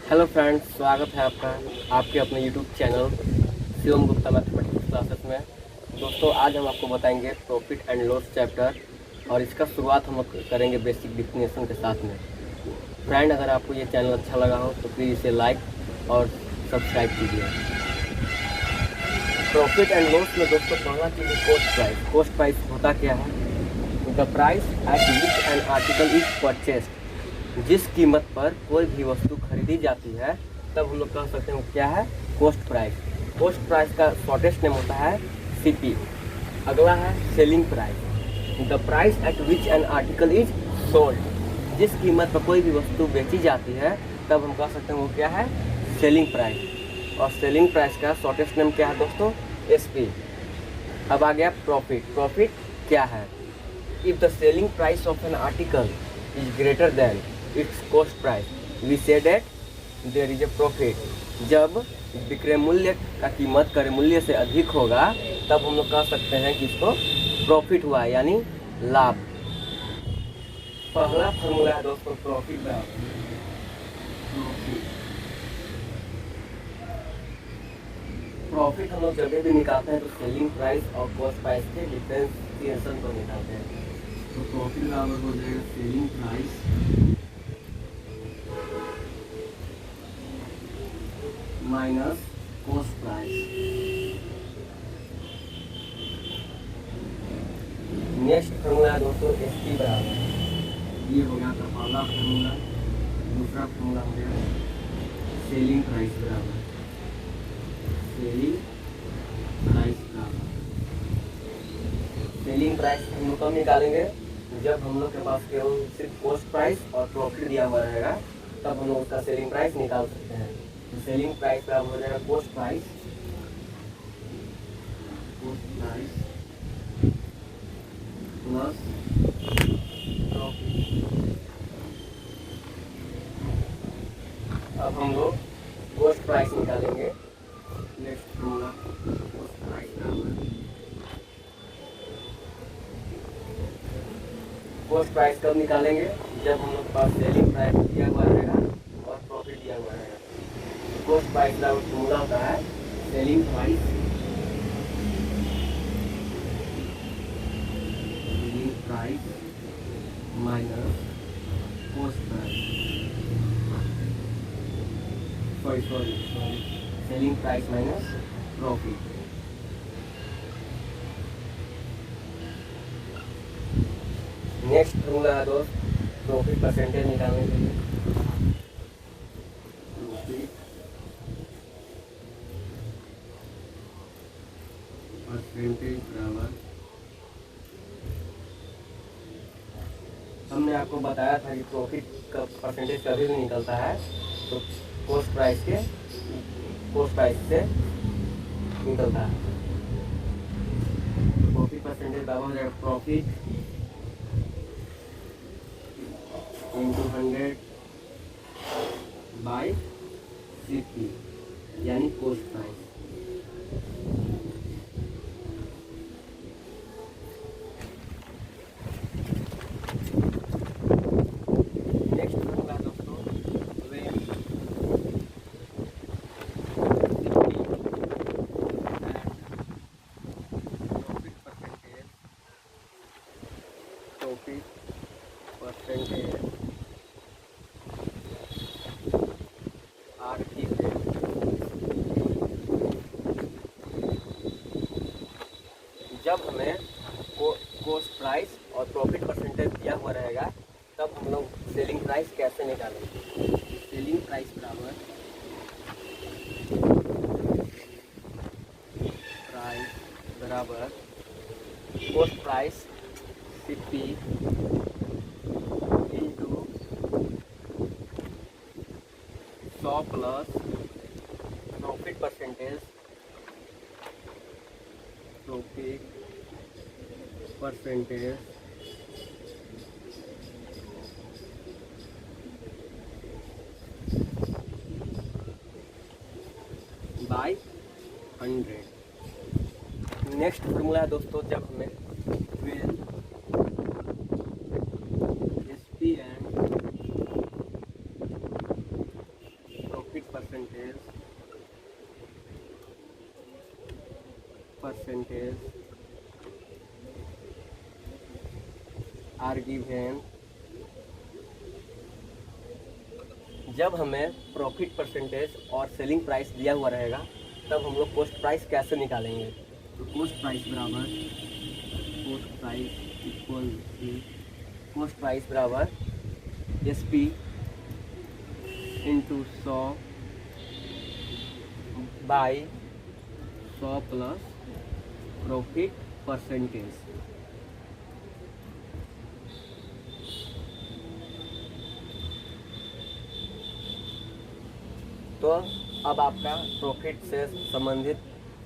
Hello friends, स्वागत है आपका आपके अपने YouTube channel Shivam Gupta mathematics classes में। दोस्तों, आज हम आपको बताएंगे प्रॉफिट एंड लॉस चैप्टर और इसका शुरुआत हम करेंगे बेसिक डिफिनेशन के साथ में। फ्रेंड, अगर आपको ये चैनल अच्छा लगा हो तो प्लीज़ इसे लाइक और सब्सक्राइब कीजिए। प्रॉफिट एंड लॉस में दोस्तों पहला चीज़ कॉस्ट प्राइस। कॉस्ट प्राइस होता क्या है? The price at which N article is purchased. जिस कीमत पर कोई भी वस्तु खरीदी जाती है तब हम लोग कह सकते हैं वो क्या है? Cost price. कॉस्ट प्राइस का शॉर्टेस्ट नेम होता है सीपी। अगला है selling price. The price at which N article is sold. जिस कीमत पर कोई भी वस्तु बेची जाती है तब हम कह सकते हैं वो क्या है? Selling price. और सेलिंग प्राइस का शॉर्टेस्ट नेम क्या है दोस्तों? एसपी। अब आ गया प्रॉफिट। प्रॉफिट क्या है? If the selling price of an article is greater than its cost price we say that there is a profit. जब विक्रय मूल्य का कीमत क्रय मूल्य से अधिक होगा तब हम लोग कह सकते हैं कि इसको प्रॉफिट हुआ, यानी लाभ। पहला फॉर्मूला है दोस्तों प्रॉफिट का। प्रॉफिट हम लोग जब भी निकालते हैं तो सेलिंग प्राइस और कॉस्ट प्राइस के डिफरेंशिएशन को निकालते हैं। तो प्रॉफिट बराबर हो जाएगा selling price minus cost price. Next formula है दोस्तों एसपी बराबर। ये हो गया था पहला फॉर्मूला। दूसरा फॉर्मूला हो गया सेलिंग प्राइस बराबर सेलिंग प्राइस बराबर। सेलिंग प्राइस हम लोग कब निकालेंगे? जब हम लोग के पास केवल सिर्फ कॉस्ट प्राइस और प्रॉफिट दिया हुआ रहेगा तब हम लोग उसका सेलिंग प्राइस निकाल सकते हैं। तो सेलिंग प्राइस का हो जाएगा कॉस्ट प्राइस प्लस प्रॉफिट। अब हम लोग कॉस्ट प्राइस निकालेंगे। नेक्स्ट फॉर्मूला कॉस्ट प्राइस बराबर कॉस्ट प्राइस कब निकालेंगे? जब हम लोग के पास सेलिंग प्राइस दिया हुआ रहेगा और प्रॉफिट दिया हुआ रहेगा। कॉस्ट प्राइस का फॉर्मूला होता है selling price minus cost price. Sorry selling price minus profit. Next formula है दोस्त प्रॉफिट परसेंटेज निकालने के लिए। प्रॉफिट परसेंटेज बराबर, हमने आपको बताया था कि प्रॉफिट का परसेंटेज कभी भी निकलता है तो कॉस्ट प्राइस से निकलता है। प्रॉफिट परसेंटेज बराबर हो जाएगा प्रॉफिट इंटू 100 बाई सीपी, यानी कॉस्ट प्राइस। परसेंटेज आर की से जब हमें कॉस्ट प्राइस और प्रॉफिट परसेंटेज दिया हुआ रहेगा तब हम लोग सेलिंग प्राइस कैसे निकालेंगे? सेलिंग प्राइस बराबर cost price CP into 100 plus profit percentage by 100। Next formula है दोस्तों जब हमें SP and percentage are given। जब हमें प्रॉफिट परसेंटेज और सेलिंग प्राइस दिया हुआ रहेगा तब हम लोग कॉस्ट प्राइस कैसे निकालेंगे। तो कॉस्ट प्राइस बराबर कॉस्ट प्राइस बराबर SP into 100 by 100 plus profit percentage. तो अब आपका प्रॉफिट से संबंधित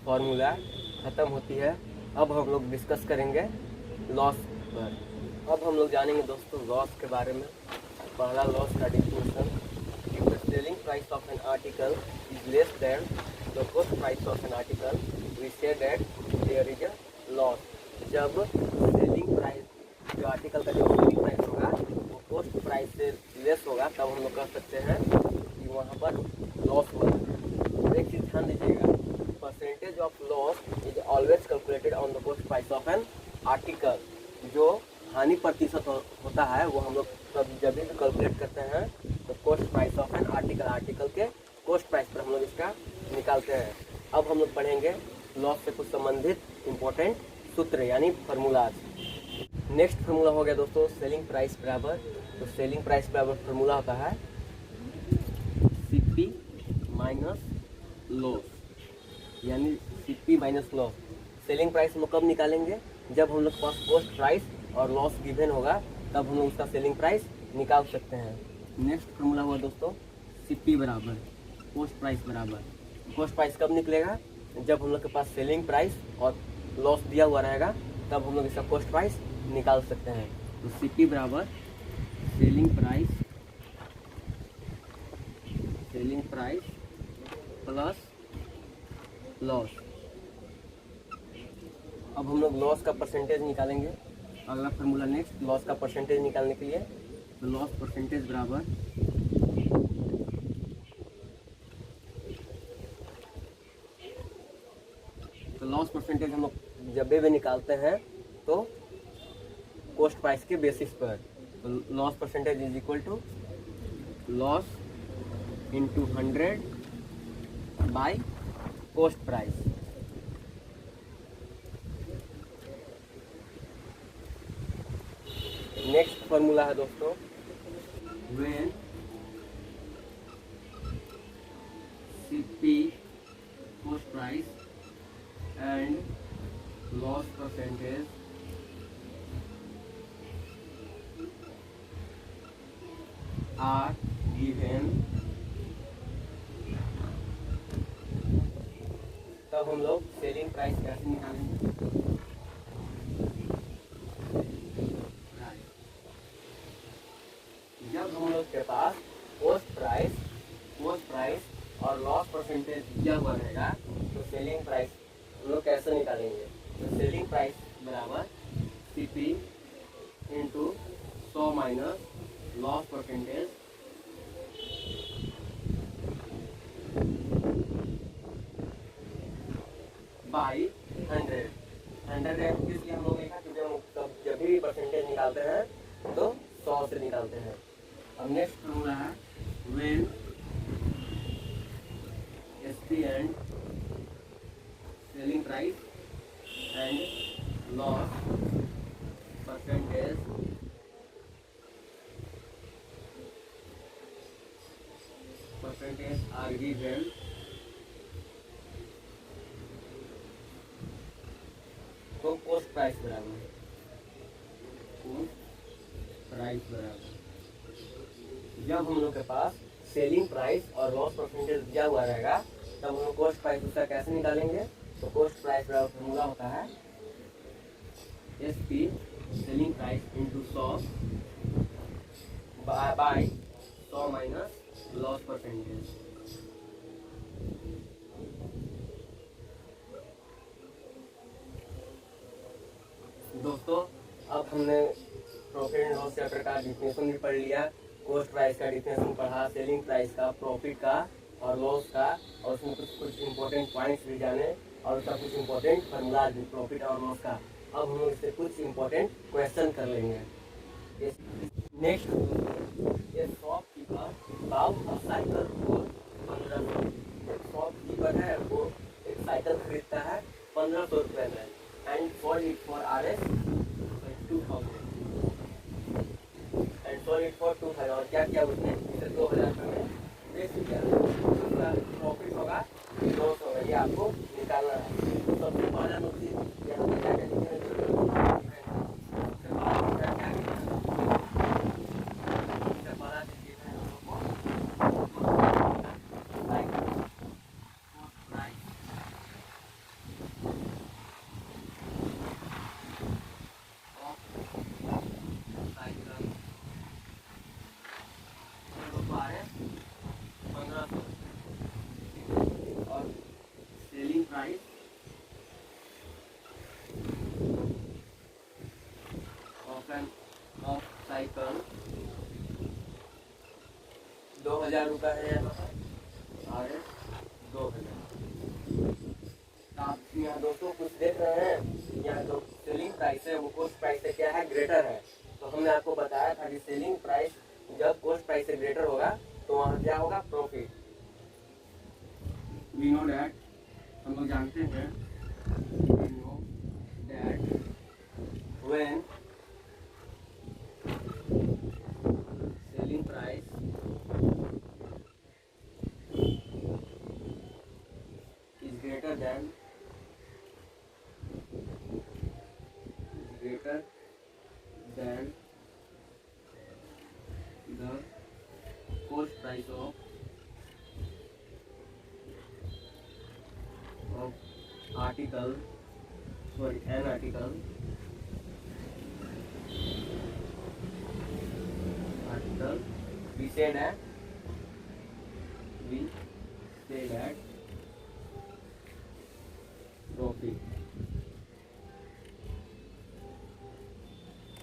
फॉर्मूला ख़त्म होती है। अब हम लोग डिस्कस करेंगे लॉस पर। अब हम लोग जानेंगे दोस्तों लॉस के बारे में। पहला लॉस का definition, if the selling price of an article is less than the cost price of an article we say that there is a loss. जब सेलिंग प्राइस जो आर्टिकल का जो सेलिंग प्राइस होगा वो कॉस्ट प्राइस से less होगा तब हम लोग कह सकते हैं कि वहाँ पर लॉस हुआ। एक चीज़ ध्यान दीजिएगा, percentage of loss is always calculated on the cost price of an article. जो हानि प्रतिशत होता है वो हम लोग जब भी कैलकुलेट करते हैं तो cost price of an article के कॉस्ट प्राइस पर हम लोग इसका निकालते हैं। अब हम लोग पढ़ेंगे लॉस से कुछ संबंधित इम्पोर्टेंट सूत्र यानी फार्मूलाज। नेक्स्ट फार्मूला हो गया दोस्तों सेलिंग प्राइस बराबर। तो सेलिंग प्राइस बराबर फार्मूला होता है CP माइनस लॉस, यानी CP minus loss. Selling price हम लोग कब निकालेंगे, जब हम लोग के पास कॉस्ट प्राइस और लॉस गिवन होगा तब हम लोग उसका सेलिंग प्राइस निकाल सकते हैं। नेक्स्ट फार्मूला हुआ दोस्तों CP बराबर कॉस्ट प्राइस बराबर। कॉस्ट प्राइस कब निकलेगा, जब हम लोग के पास सेलिंग प्राइस और लॉस दिया हुआ रहेगा तब हम लोग इसका कॉस्ट प्राइस निकाल सकते हैं। तो CP बराबर सेलिंग प्राइस प्लस लॉस। अब हम लोग लॉस का परसेंटेज निकालेंगे। अगला फार्मूला नेक्स्ट लॉस का परसेंटेज निकालने के लिए, तो लॉस परसेंटेज बराबर तो लॉस परसेंटेज हम लोग जब भी निकालते हैं तो कॉस्ट प्राइस के बेसिस पर। तो loss percentage is equal to loss into 100 by cost price. Next formula है दोस्तों when CP cost price and loss percentage are given, तब हम लोग सेलिंग प्राइस कैसे निकालेंगे। जब हम लोग के पास कॉस्ट प्राइस और लॉस परसेंटेज दिया हुआ रहेगा तो सेलिंग प्राइस हम लोग कैसे निकालेंगे। तो सेलिंग प्राइस बराबर CP into 100 minus loss percentage by 100। 100 इसलिए हम लोग लिखा क्योंकि जब भी परसेंटेज निकालते हैं तो 100 से निकालते हैं। अब नेक्स्ट फार्मूला है when SP and selling price and loss percentage are given, तो कॉस्ट प्राइस बराबर जब हम लोग के पास सेलिंग प्राइस और लॉस परसेंटेज दिया हुआ रहेगा तब हम लोग कॉस्ट प्राइस उसका कैसे निकालेंगे। तो कॉस्ट प्राइस बराबर फॉर्मूला होता है SP selling price into 100 by 100 minus loss percentage. दोस्तों अब हमने प्रॉफिट एंड लॉस चैप्टर का डिफिनेशन भी पढ़ लिया, कॉस्ट प्राइस का डिफिनेशन पढ़ा, सेलिंग प्राइस का, प्रॉफिट का और लॉस का, और उसमें कुछ कुछ इम्पोर्टेंट पॉइंट्स भी जाने और उसका कुछ इम्पोर्टेंट फार्मूला भी प्रॉफिट और लॉस का। अब हम लोग इससे कुछ इम्पोर्टेंट क्वेश्चन कर लेंगे। नेक्स्ट, ये shopkeeper bought a cycle for 1500। एक शॉपकीपर है, वो एक साइकिल खरीदता है 1500 रुपये में, and for it for RS 2000, and for it for 2000। और क्या किया उसने, इसे 2000 रुपये में बेच दिया। उसका प्रॉफिट होगा 200, ये आपको निकालना है। तो सबसे पहले हम लोग यहाँ पे क्या लिखेंगे, और सेलिंग प्राइस ऑफ साइकिल 2000 रुपये है यहाँ पर, और 2000। आप यहाँ दोस्तों कुछ देख रहे हैं, यहाँ जो सेलिंग प्राइस है वो कॉस्ट प्राइस से क्या है, ग्रेटर है। तो हमने आपको बताया था कि सेलिंग प्राइस जब कॉस्ट प्राइस से ग्रेटर होगा तो वहाँ क्या होगा, प्रॉफिट। वी नो दैट, हम लोग जानते हैं, we know that when selling price is greater than the cost price of article, sorry, an article we say that profit।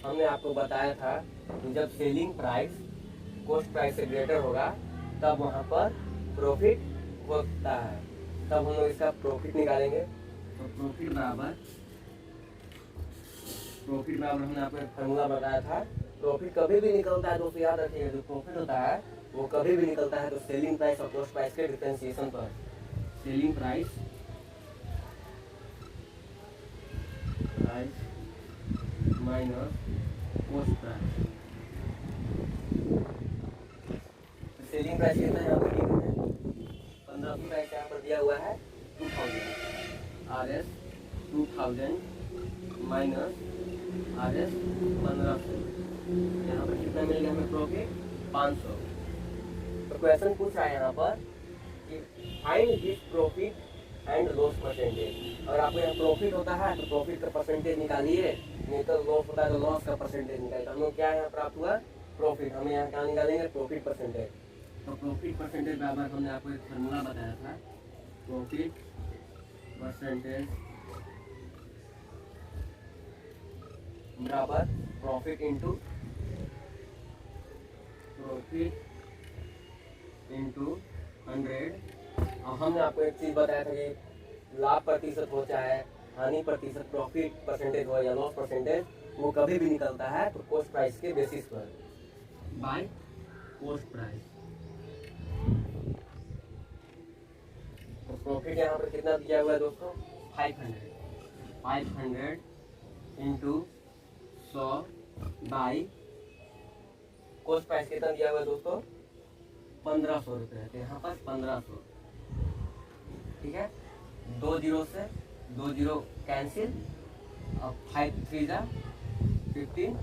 हमने आपको बताया था कि जब सेलिंग प्राइस कॉस्ट प्राइस से ग्रेटर होगा तब वहाँ पर प्रॉफिट होता है। तब हम लोग इसका प्रॉफिट निकालेंगे। तो प्रॉफिट बराबर हमने आपको एक फार्मूला बताया था। प्रॉफिट कभी भी निकलता है दोस्तों, याद रखिएगा, जो प्रॉफिट होता है वो कभी भी निकलता है तो सेलिंग प्राइस और कॉस्ट प्राइस के डिफरेंशिएशन पर। Selling price minus cost price. Selling price कितना यहाँ पर 1500 प्राइस यहाँ पर दिया हुआ है 2000, RS 2000 माइनस RS 1500, यहाँ पर कितना मिलेगा हमें प्रॉफिट 500। तो क्वेश्चन पूछ रहा है यहाँ पर कि find his profit and loss percentage. और आपको यहाँ प्रॉफिट होता है तो प्रॉफिट का परसेंटेज निकालिए, नहीं तो लॉस होता है तो लॉस का परसेंटेज निकालिए। तो हम लोग क्या यहाँ प्राप्त हुआ, प्रॉफिट। हमें यहाँ क्या निकालेंगे, प्रॉफिट परसेंटेज। तो प्रॉफिट परसेंटेज बराबर हमने आपको एक फार्मूला बताया था, प्रॉफिट परसेंटेज बराबर प्रॉफिट इंटू 100। और हमने आपको एक चीज बताया था कि लाभ प्रतिशत हो चाहे हानि प्रतिशत, प्रॉफिट परसेंटेज हो या लॉस परसेंटेज, वो कभी भी निकलता है तो कॉस्ट प्राइस के बेसिस पर, बाय कॉस्ट प्राइस। तो प्रॉफिट यहाँ पर कितना दिया हुआ है दोस्तों, 500 इंटू 100 बाई कॉस्ट प्राइस कितना दिया हुआ है दोस्तों, 1500 रुपये। तो यहाँ पर 1500, ठीक है। 2 जीरो से 2 जीरो कैंसिल, अब 5 3 जा 15,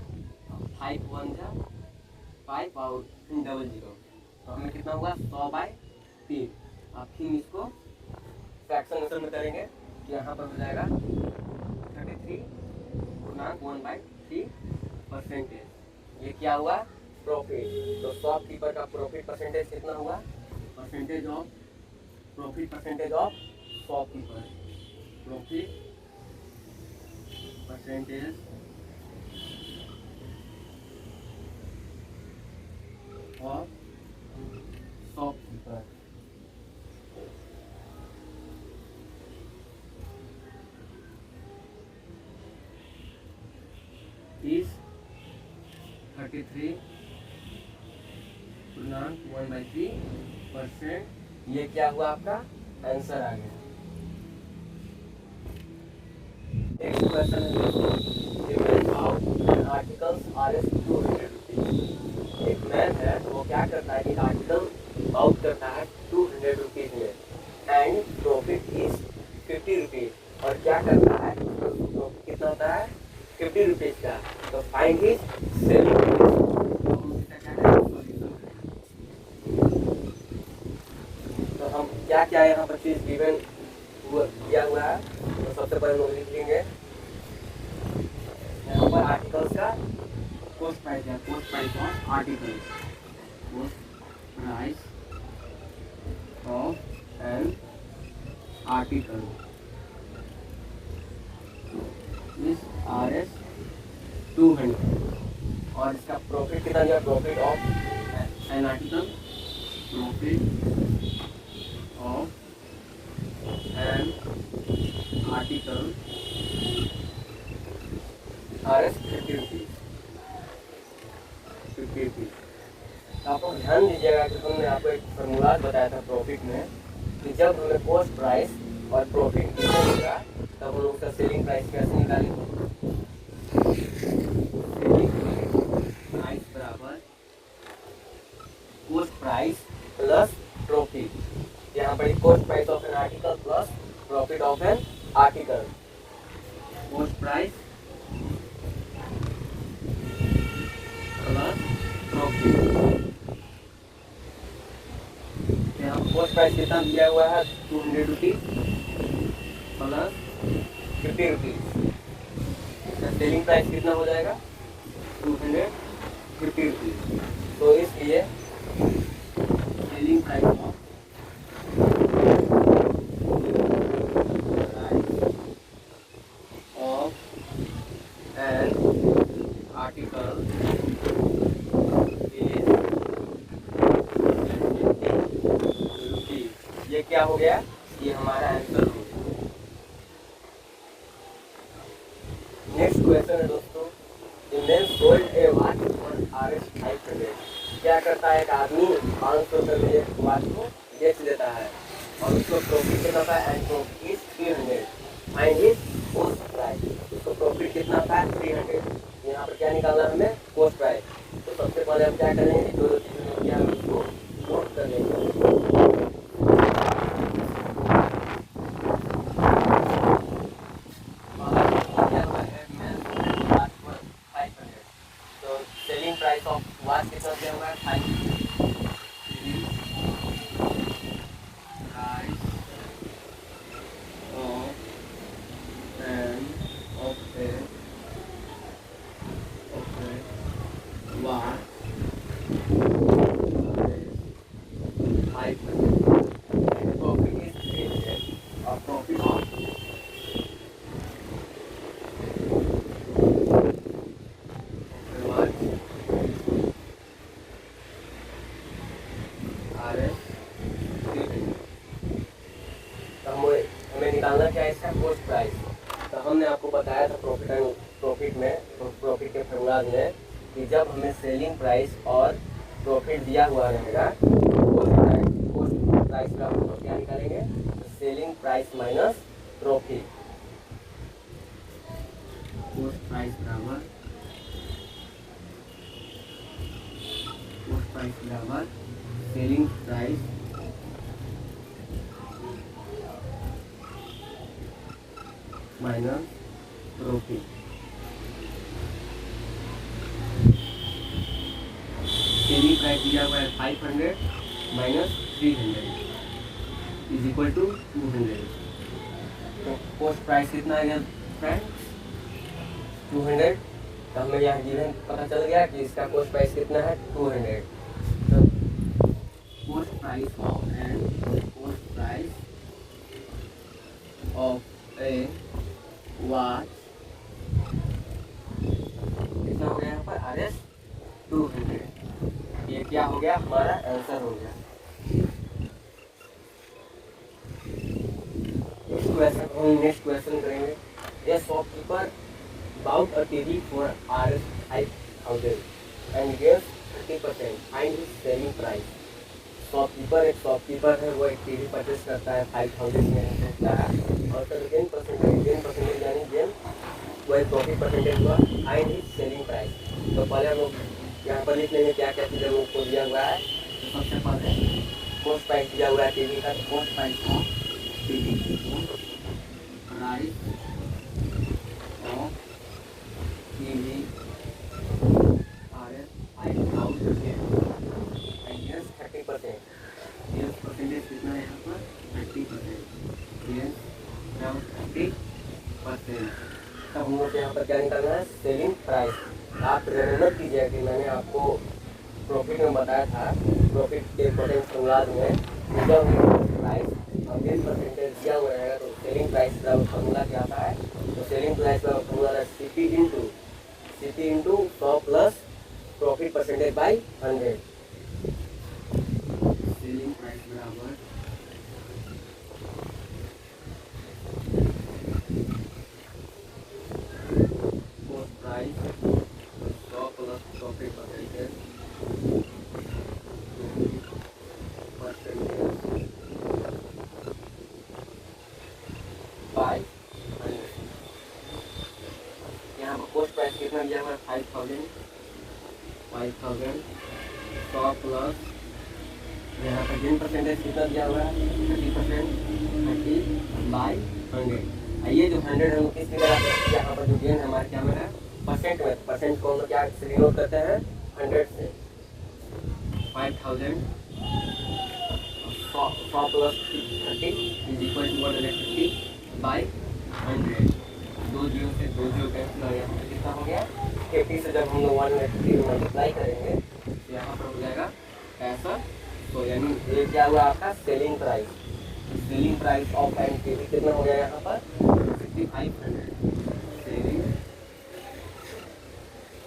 5 1 जा 5 और 00। तो हमें कितना हुआ 100/3। अब फिर इसको फ्रैक्शन में करेंगे तो यहाँ पर हो जाएगा 33.1/3%। ये क्या हुआ, प्रॉफिट। तो शॉपकीपर का प्रॉफिट परसेंटेज कितना हुआ, percentage of profit percentage of shopkeeper, profit percentage of shopkeeper 33.13%। ये क्या हुआ आपका आंसर आ गया। नेक्स्ट क्वेश्चन है आर्टिकल्स RS 200 रुपीज। एक मैन है तो वो क्या करता है कि आर्टिकल आउट करता है 200 रुपीज में एंड प्रॉफिट इज 50 रुपीज। और क्या करता है प्रॉफिट कितना होता है 50 रुपीज का। तो फाइंड हिज सेलिंग तो हम क्या क्या यहाँ पर चीज गिवन दिया हुआ है। तो सबसे पहले हम लिख लेंगे यहाँ पर आर्टिकल्स का कॉस्ट प्राइस है। Cost price of article, cost price of an article इस RS 200। और इसका प्रॉफिट कितना दिया, profit of an article, profit of an article RS 50 rupees. आप लोग ध्यान दीजिएगा कि हमने आपको एक फॉर्मूला बताया था प्रॉफिट में कि जब हमें कॉस्ट प्राइस और प्रॉफिट कितना होगा तब हम लोग उसका सेलिंग प्राइस कैसे निकालेंगे। सेलिंग प्राइस बराबर कॉस्ट प्राइस प्लस प्रॉफिट। यहाँ पर cost price of an article plus profit of an article. Cost price plus profit. यहाँ कॉस्ट प्राइस कितना दिया हुआ है 200 rupees plus 50 rupees. Selling price कितना हो जाएगा 250 रुपीज। तो इसलिए selling price of an article ये क्या हो गया, ये हमारा आंसर हो गया। नेक्स्ट क्वेश्चन है दोस्तों, man sold A watch for RS 500। क्या करता है एक आदमी 500 रुपये में एक वॉच को बेच देता है और उसको प्रॉफिट कितना था and profit is 300 find his cost price. उसको प्रॉफिट कितना था 300। यहाँ पर क्या निकालना है हमें कॉस्ट प्राइस। तो सबसे पहले हम क्या करेंगे जो चीज़ें क्या है उसको नोट कर लेंगे। प्राइस ऑफ वॉच कितना दिया हुआ है 500। हमें निकालना क्या है इसका कॉस्ट प्राइस। तो हमने आपको बताया था प्रॉफिट के फॉर्मूला में कि जब हमें सेलिंग प्राइस और प्रॉफिट दिया हुआ रहेगा कॉस्ट प्राइस का हम क्या निकालेंगे selling price minus profit. Cost price बराबर selling price minus profit. Selling price दिया हुआ है 500 माइनस 300 इज इक्वल टू 200। तो कॉस्ट प्राइस कितना आ गया फ्रेंड 200। तो हमें यहाँ गिवन पता चल गया कि इसका कॉस्ट प्राइस कितना है 200। तो cost price of A watch कितना हो गया यहाँ पर RS 200। ये क्या हो गया हमारा आंसर हो गया। नेक्स्ट क्वेश्चन करेंगे। A shopkeeper bought a TV for RS 5000। And gains 30%, find his selling price. Shopkeeper एक शॉपकीपर है, वो एक टीवी परचेस करता है 5000 में होता है, और सर गेन परसेंटेज यानी गेन वही प्रॉफिट परसेंटेज हुआ, फाइंड हिज सेलिंग प्राइस। तो पहले हम लोग यहाँ पर लिख लेंगे क्या क्या चीज़ें को दिया हुआ है। तो सबसे पहले कॉस्ट प्राइस दिया हुआ है टीवी का, तो cost price of TV, price of TV RS 5000 and gains 30%। Gains percentage कितना है यहाँ पर 30%, गेन्स अराउंड 30%। तब हम लोग यहाँ पर क्या निकालना है, सेलिंग प्राइस। आप रिमेंबर कीजिए कि मैंने आपको प्रॉफिट में बताया था, प्रॉफिट के इम्पोर्टेंट फॉर्मूलाज में जब प्राइस और गेन परसेंटेज दिया हुआ रहेगा तो सेलिंग प्राइस का फॉर्मूला क्या आता है। तो सेलिंग प्राइस का फॉर्मूला है CP into 100 plus profit percentage by 100। Selling price बराबर cost price 100 plus profit percentage by 100। यहाँ पर कॉस्ट प्राइस कितना दिया हुआ है 5000 100 प्लस यहाँ पर गेन परसेंटेज कितना दिया हुआ है 30%, 30 बाई 100। ये जो 100 हम किस तरह यहाँ पर जो गेन हमारे क्या में है परसेंट में, परसेंट को हम लोग क्या डिनोट करते हैं 100 से। 5000 100 plus 30 is equal to 150 by 100। 2 zero से 2 जीरो कैंसिल और यहाँ पर कितना हो गया 80 से जब हम लोग 150 मल्टीप्लाई करेंगे तो यहाँ पर हो जाएगा ऐसा। तो यानी ये क्या हुआ आपका selling price. Selling price of and TV कितना हो गया यहाँ पर 6500। सेलिंग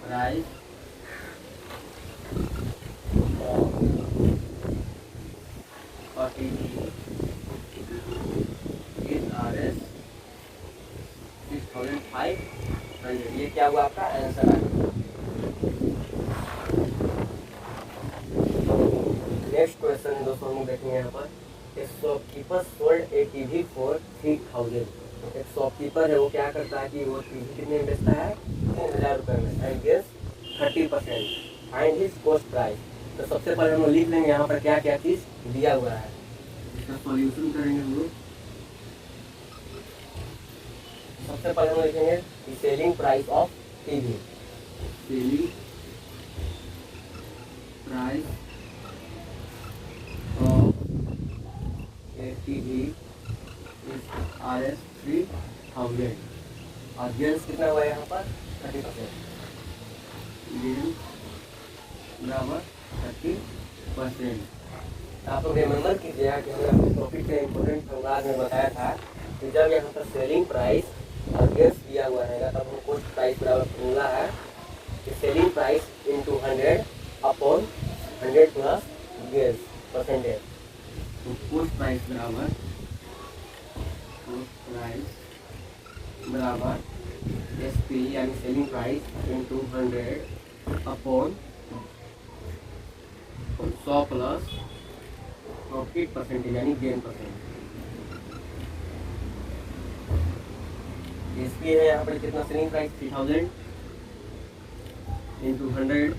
प्राइस और टीवी इज RS 6500। ये क्या हुआ आपका आंसर आ गया। नेक्स्ट क्वेश्चन दोस्तों हम देखेंगे यहाँ पर, एक shopkeeper sold A TV for 3000। एक शॉपकीपर है वो क्या करता है कि वो टीवी कितने में बेचता है 3000 रुपये में and gains 30%, find his cost price. तो सबसे पहले हम लोग लिख लेंगे यहाँ पर क्या क्या चीज़ दिया हुआ है, इसका सॉल्यूशन करेंगे हम लोग। सबसे पहले हम लिखेंगे selling price of TV. Selling price of a TV is RS 3000 और गेन्स कितना हुआ यहाँ पर 30%, गेन्स बराबर 30%। आप लोग रिमेंबर कीजिएगा कि हमने अपने प्रॉफिट के इम्पोर्टेंट फॉर्मूला में बताया था कि जब यहाँ पर सेलिंग प्राइस और गेन्स दिया हुआ रहेगा तब हम कॉस्ट प्राइस बराबर फॉर्मूला है कि selling price into 100 upon 100 plus gains percentage. तो कॉस्ट प्राइस बराबर SP यानी selling price into 100 upon 100 plus profit percentage यानी गेन परसेंटेज। SP है यहाँ पर कितना selling price 3000 into 100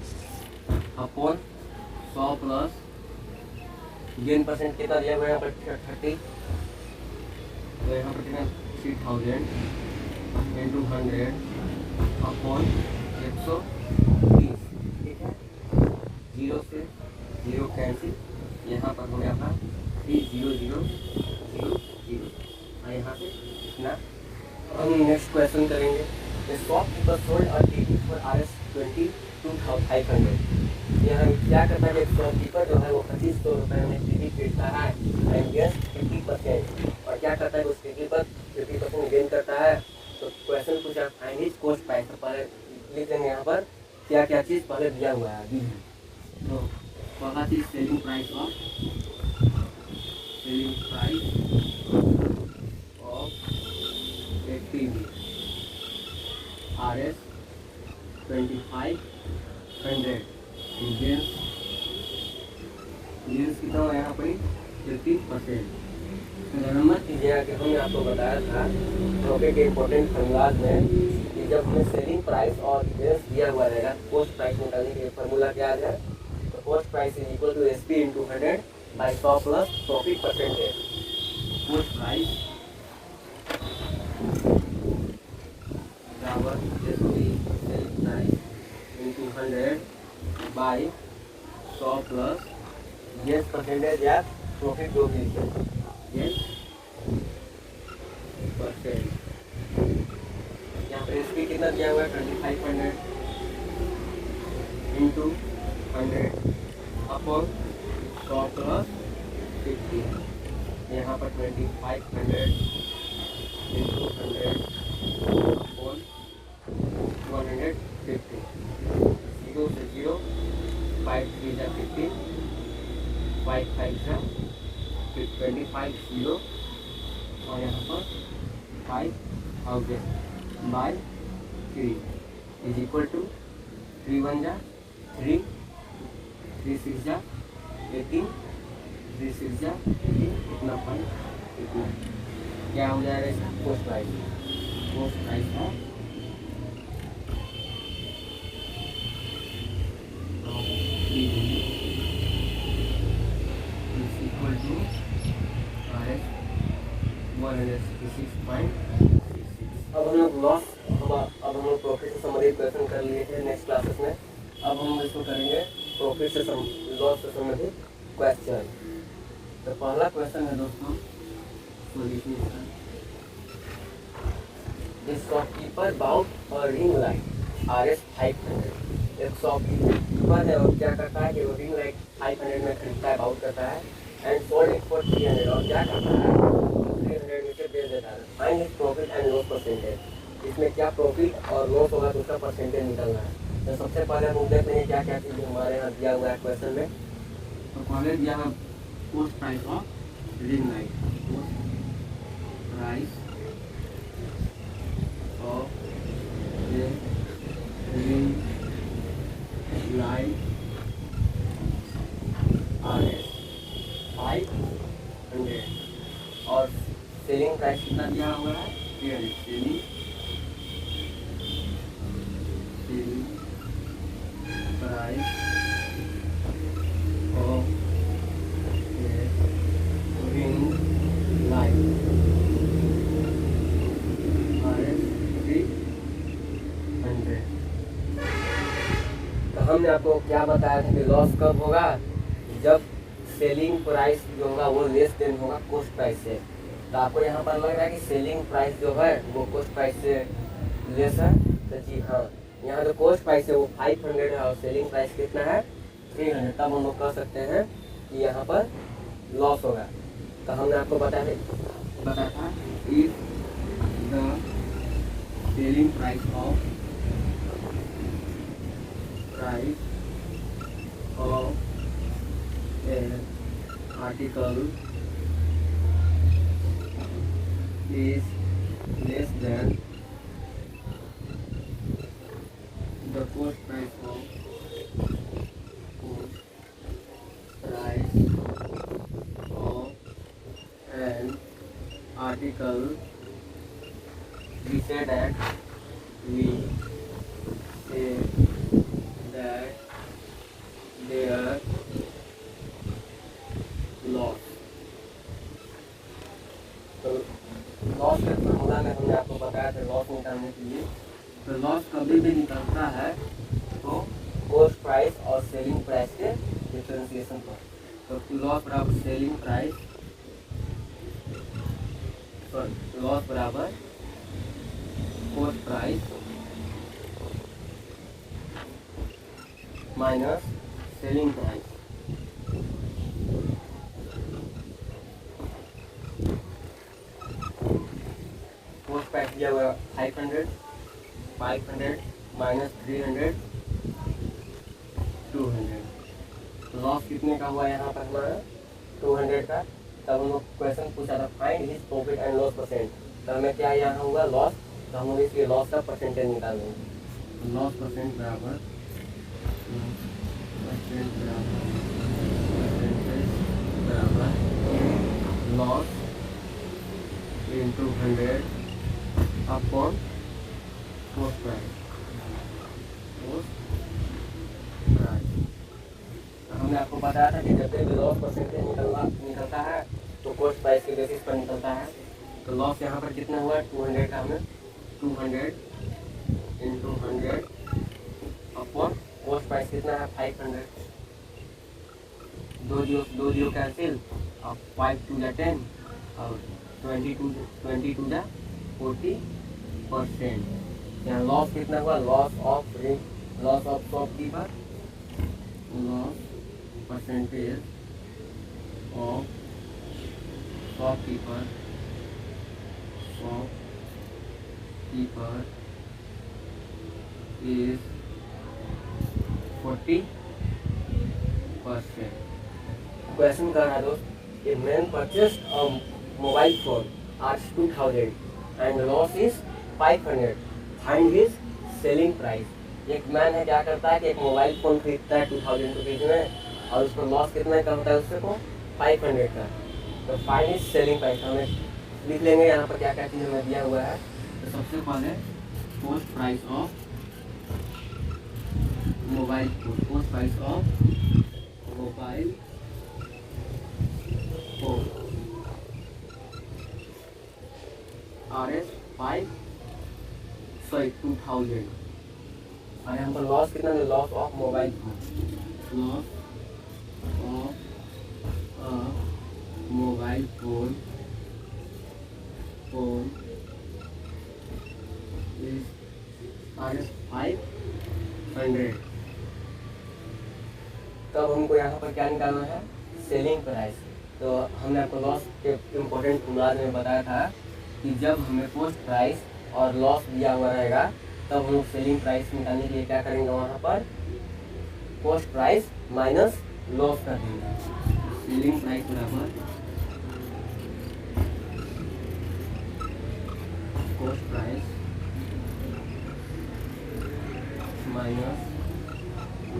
upon 100 plus gain percent कितना दिया हुआ है यहाँ पर 30। तो यहाँ पर कितना 3000 इंटू 100 अपॉन 130, ठीक है। 0 से 0 कैंसिल, यहाँ पर हो गया था 3000 और यहाँ से इतना। हम नेक्स्ट क्वेश्चन करेंगे, shopkeeper sold a TV for RS 22,500। यहाँ क्या करता है शॉपकीपर जो है वो 2500 रुपये में टीवी खरीदता है एंड गेन्स 50%, और क्या करता है उस टीवी पर 50% गेन करता है। तो क्वेश्चन पूछा फाइंड हिज कॉस्ट प्राइस। तो पहले लिख देंगे यहाँ पर क्या क्या चीज़ पहले दिया हुआ है। तो पहला चीज़ selling price of a TV RS 2500 gains कितना हुआ यहाँ पर 18%। नंबर कीजिएगा कि हमने आपको बताया था प्रॉफिट के इम्पोर्टेंट फॉर्मूलाज में कि जब हमें सेलिंग प्राइस और गेंस दिया हुआ रहेगा, कॉस्ट प्राइस निकालने के लिए फॉर्मूला क्या है? तो cost price is equal to SP into 100 by 100 plus profit percentage. Cost price बराबर SP selling price into 100 by 100 plus gains percentage या प्रॉफिट जो भी गेंस परसेंट। यहाँ पर SP कितना दिया हुआ है? 2500 इंटू 100 अपॉन 100 प्लस 50। यहाँ पर 2500 इंटू 100 अपॉन 150। 0 से 0, 5 3 जा 15, 5 5 जा 25 0 और यहाँ पर 5000 बाई 3 इज इक्वल टू 3 1 जा 3, 3 6 जा 18, 3 6 जा 18, इतना पॉइंट इतना क्या हो जाएगा इसका? Cost price. कॉस्ट प्राइस है इक्वल टू 166.66। अब हम लोग लॉस अब हम लोग प्रॉफिट से संबंधित क्वेश्चन कर लिए थे नेक्स्ट क्लासेस में। अब हम इसको करेंगे प्रॉफिट से लॉस से संबंधित क्वेश्चन। तो पहला क्वेश्चन है दोस्तों, the shopkeeper bought a ring light RS 500। एक शॉपकीपर है और क्या करता है कि वो रिंग लाइट 500 में खरीदता है, बाउट करता है एंड सोल्ड इट फॉर 300 और क्या करता है 300 में से बेच देता है। Find his profit and loss percentage. इसमें क्या प्रॉफिट और लॉस होगा तो उसका परसेंटेज निकलना है। तो सबसे पहले हम देख लेंगे क्या क्या चीज़ हमारे यहाँ दिया हुआ है क्वेश्चन में। तो पहले दिया है cost price of ring light. Cost price of ring light RS 500 और सेलिंग प्राइस कितना दिया हुआ है? Selling price of ring light RS 300। तो हमने आपको क्या बताया था कि लॉस कब होगा? जब सेलिंग प्राइस जो होगा वो लेस देन होगा कॉस्ट प्राइस से। तो आपको यहाँ पर लग रहा है कि सेलिंग प्राइस जो है वो कॉस्ट प्राइस से लेस है। तो जी हाँ, यहाँ जो कॉस्ट प्राइस है वो 500 है और सेलिंग प्राइस कितना है? 300। तब हम लोग कह सकते हैं कि यहाँ पर लॉस होगा। तो हमने आपको बताया था if the selling price of an article is less than the cost price of an article, we say that their loss। तो लॉस के फॉर्मूला में हमने आपको बताया था लॉस निकालने के लिए। तो लॉस कभी भी निकलता है तो कॉस्ट प्राइस और सेलिंग प्राइस के डिफरेंशिएशन पर। तो लॉस बराबर सेलिंग प्राइस, लॉस बराबर cost price minus selling price. Cost price दिया हुआ 500 माइनस 300 200। लॉस कितने का हुआ यहाँ पर हमारा? 200 का। तब हम लोग क्वेश्चन पूछा था find his profit and loss percent. तो हमें क्या यहाँ होगा? लॉस। तो हम लोग इसके लॉस का परसेंटेज निकालेंगे। लॉस परसेंट बराबर बराबर loss into 100 upon coast price. हमने आपको बताया था कि जब भी लॉस परसेंटेज निकलता है तो कोस्ट प्राइस के बेसिस पर निकलता है। तो लॉस यहाँ पर कितना हुआ 200 का, हमें 200 इंटू 100 अपॉन कोस्ट प्राइस कितना है 500। दो जीरो कैंसिल, अब 5 टू 10 और 20 टू 40%। यहाँ लॉस कितना हुआ, loss of shopkeeper, loss percentage of shopkeeper is 40%। Question कर रहा है दोस्त, a man purchased a mobile phone at 2000 and loss is 500, find his selling price. एक मैन है क्या करता है कि एक मोबाइल फोन खरीदता है 2000 रुपीज में और उसको लॉस कितना का होता है उससे को 500 का। तो फाइंड हिज सेलिंग प्राइस हमें लिख लेंगे यहाँ पर क्या क्या चीज़ हमें दिया हुआ है। तो सबसे पहले coast price of mobile phone, coast price of mobile phone RS 2000 और यहाँ पर लॉस कितना है, loss of mobile phone, loss of mobile phone is RS 500। तब हमको यहाँ पर क्या निकालना है, सेलिंग प्राइस। तो हमने आपको लॉस के इम्पोर्टेंट फॉर्मूला में बताया था कि जब हमें पोस्ट प्राइस और लॉस दिया हुआ रहेगा तब हम लोग सेलिंग प्राइस निकालने के लिए क्या करेंगे, वहाँ पर पोस्ट प्राइस माइनस लॉस कर देंगे। सेलिंग प्राइस बराबर post price minus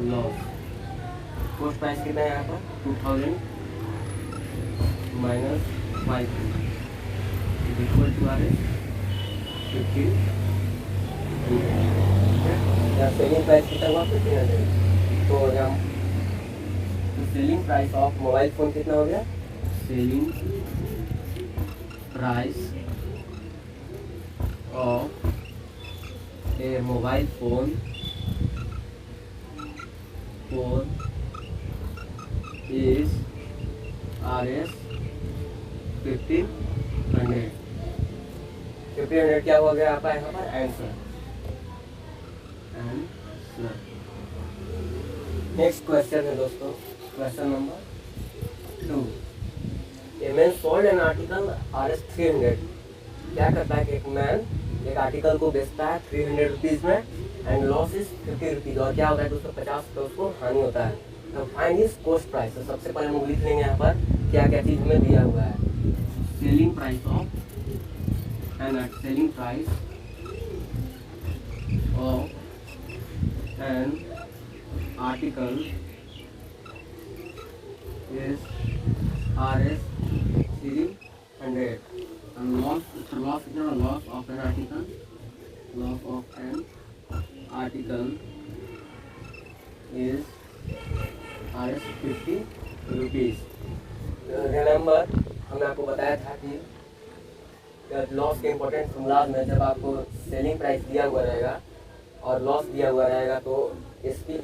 loss. Post price कितना है यहाँ पर 2000 minus 500 equal to RS 15। Selling price कितना हुआ 1500। तो यहाँ selling price of mobile phone कितना हो गया, selling price of a mobile phone is RS 1500। 1500 क्या हो गया आपका यहाँ पर आंसर। नेक्स्ट क्वेश्चन है दोस्तों, question number 2। A man sold an article RS 300। क्या करता है कि एक मैन एक आर्टिकल को बेचता है 300 रुपीज़ में एंड लॉस इज 50 रुपीज़, और क्या होता है 250 रुपये उसको हानि होता है। तो फाइंड हिज कोस्ट प्राइस। तो सबसे पहले हम लिख लेंगे यहाँ पर क्या क्या चीज़ हमें दिया हुआ है। Selling price of an selling price of an article is RS 300 and loss of an article is RS 50 rupees. Remember हमने आपको बताया था कि लॉस के इम्पोर्टेंट फॉर्मूलाज में जब आपको सेलिंग प्राइस दिया हुआ रहेगा और लॉस दिया हुआ रहेगा तो इसकी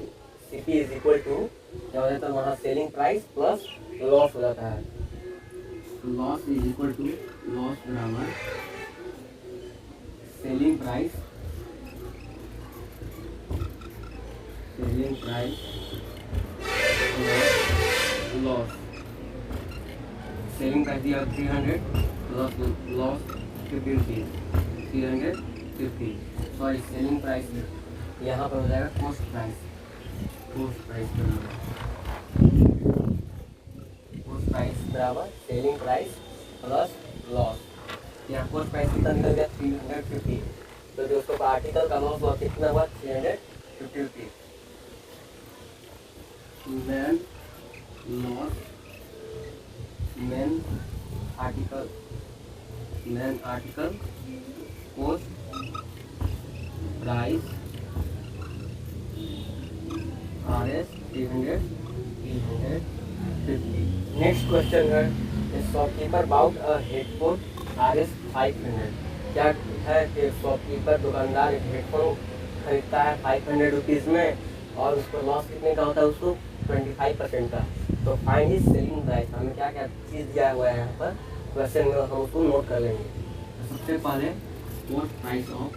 CP इज इक्वल टू क्या हो जाता है, वहाँ सेलिंग प्राइस प्लस लॉस हो जाता है। Loss is equal to loss बराबर selling price loss. Selling price दिया 300 loss 50 rupees 350। Sorry selling price यहाँ पर हो जाएगा कोस्ट प्राइस बराबर सेलिंग प्राइस प्लस लॉस। यहाँ कोस्ट प्राइस कितना निकल गया 350। तो जो उसको आर्टिकल का लॉस हुआ कितना हुआ 350 rupees. Man loss man article cost price RS 350। Next question है, shopkeeper bought a headphone RS 500। क्या है कि शॉपकीपर दुकानदार एक हेडफोन खरीदता है 500 रुपीज़ में और उसको लॉस कितने का होता है, उसको 25% का। तो फाइंड हिज सेलिंग प्राइस। हमें क्या क्या चीज़ दिया हुआ है यहाँ पर क्वेश्चन में, हम उसको नोट कर लेंगे। तो सबसे पहले coast price of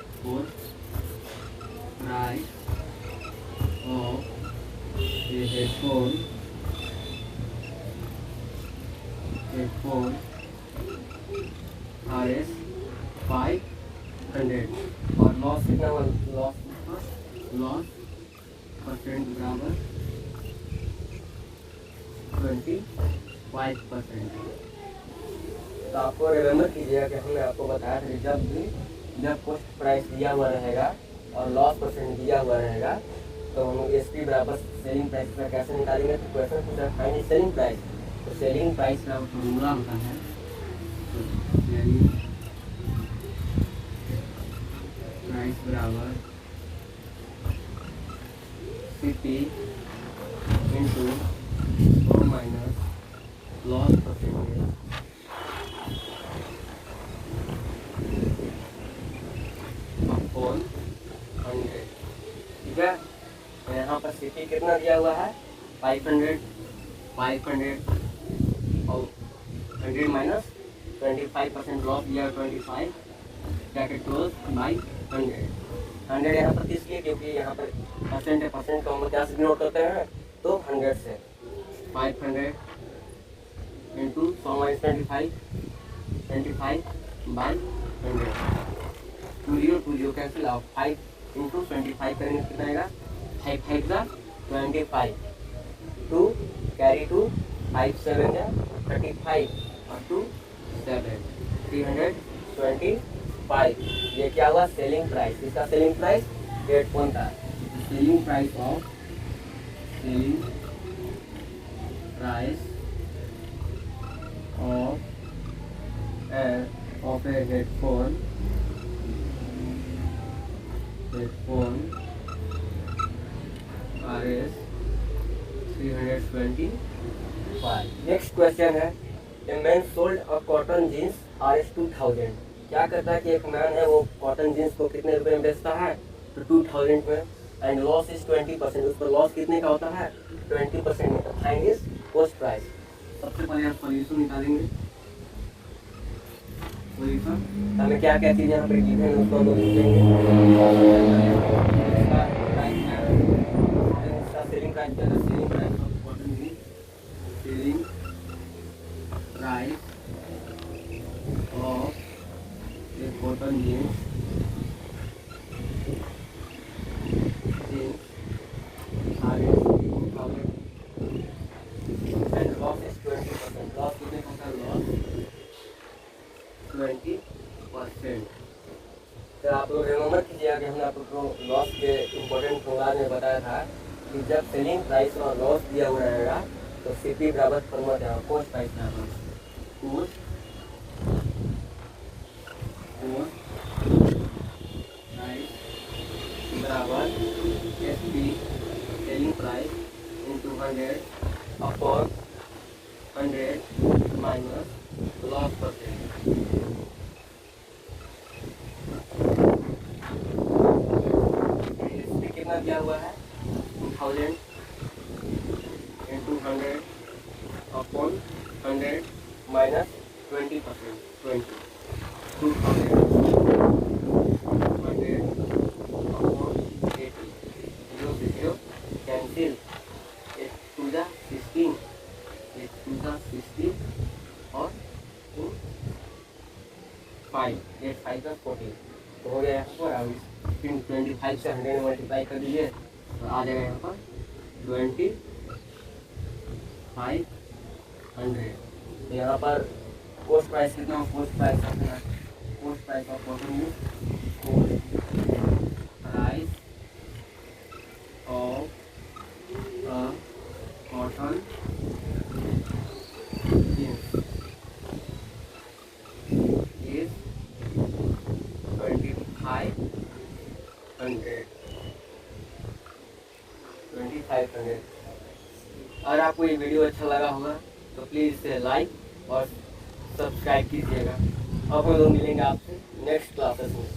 headphone RS 500 और लॉस कितना हुआ, लॉस परसेंट बराबर 25%। तो आपको रिमेम्बर कीजिएगा कि हमने आपको बताया था जब कोस्ट प्राइस दिया हुआ रहेगा और लॉस परसेंट दिया हुआ रहेगा तो हम SP बराबर सेलिंग प्राइस का कैसे निकालेंगे। तो क्वेश्चन पूछा फाइंड सेलिंग प्राइस। तो सेलिंग प्राइस का फॉर्मूला होता है सेलिंग प्राइस बराबर CP इंटू और माइनस लॉस परसेंटेज अपॉन 100। ठीक है, तो यहाँ पर CP कितना दिया हुआ है 500 और 100 माइनस 25% लॉस दिया 25 ब्रैकेट क्लोज बाई 100 यहाँ पर किस लिए, क्योंकि यहाँ पर परसेंट है, परसेंट को हम क्या से नोट करते हैं तो 100 से। 500 इंटू 100 माइनस 25 बाई 100 2 0 कैंसिल आओ। 5 इंटू 25 करेंगे कितना आएगा 5 5 का 25 2 कैरी 2 5 7 या 35 और 2 7 325। ये क्या हुआ सेलिंग प्राइस। इसका सेलिंग प्राइस हेडफोन था। Selling price of a headphone RS 325। Next question है, a man sold a cotton jeans RS 2000। क्या करता है कि एक मैन है वो कॉटन जीन्स को कितने रुपए में बेचता है तो 2000 में, एंड लॉस इज 20%। उस पर लॉस कितने का होता है 20%। Find his cost price. सबसे पहले आप सॉल्यूशन निकालेंगे। सॉल्यूशन हमें क्या क्या चीज़ें यहाँ पे गिवन है उसको हम लोग लिखेंगे। Selling price of cotton jeans, selling price of a cotton jeans RS 2000 and loss is 20%। Loss कितने का होता है, लॉस 20%। तो आप लोग रिमेम्बर कीजिएगा कि हमने आपको लॉस के इम्पोर्टेंट फॉर्मूला में बताया था कि जब सेलिंग प्राइस और लॉस दिया हुआ रहेगा तो CP बराबर फॉर्मूला क्या होगा, कॉस्ट प्राइस बराबर कॉस्ट बराबर SP selling price into 100 upon 100 minus loss percent. कितना दिया हुआ है 2000 इंटू 100 अपॉन 100 माइनस 20%, 20 2000 कैंसिल 8 2 जा 16 और 5 8 5 का 40 तो हो गया यहाँ पर। अब 25 से 100 मल्टीप्लाई कर दीजिए तो आ जाएगा यहाँ पर 2500। तो यहाँ पर कोस्ट प्राइस कितना हो, cost price of cotton jeans, cost price of cotton jeans is 2500। अगर आपको ये वीडियो अच्छा लगा होगा तो प्लीज़ इसे लाइक और सब्सक्राइब कीजिएगा। अब हम लोग मिलेंगे आपसे नेक्स्ट क्लासेस में।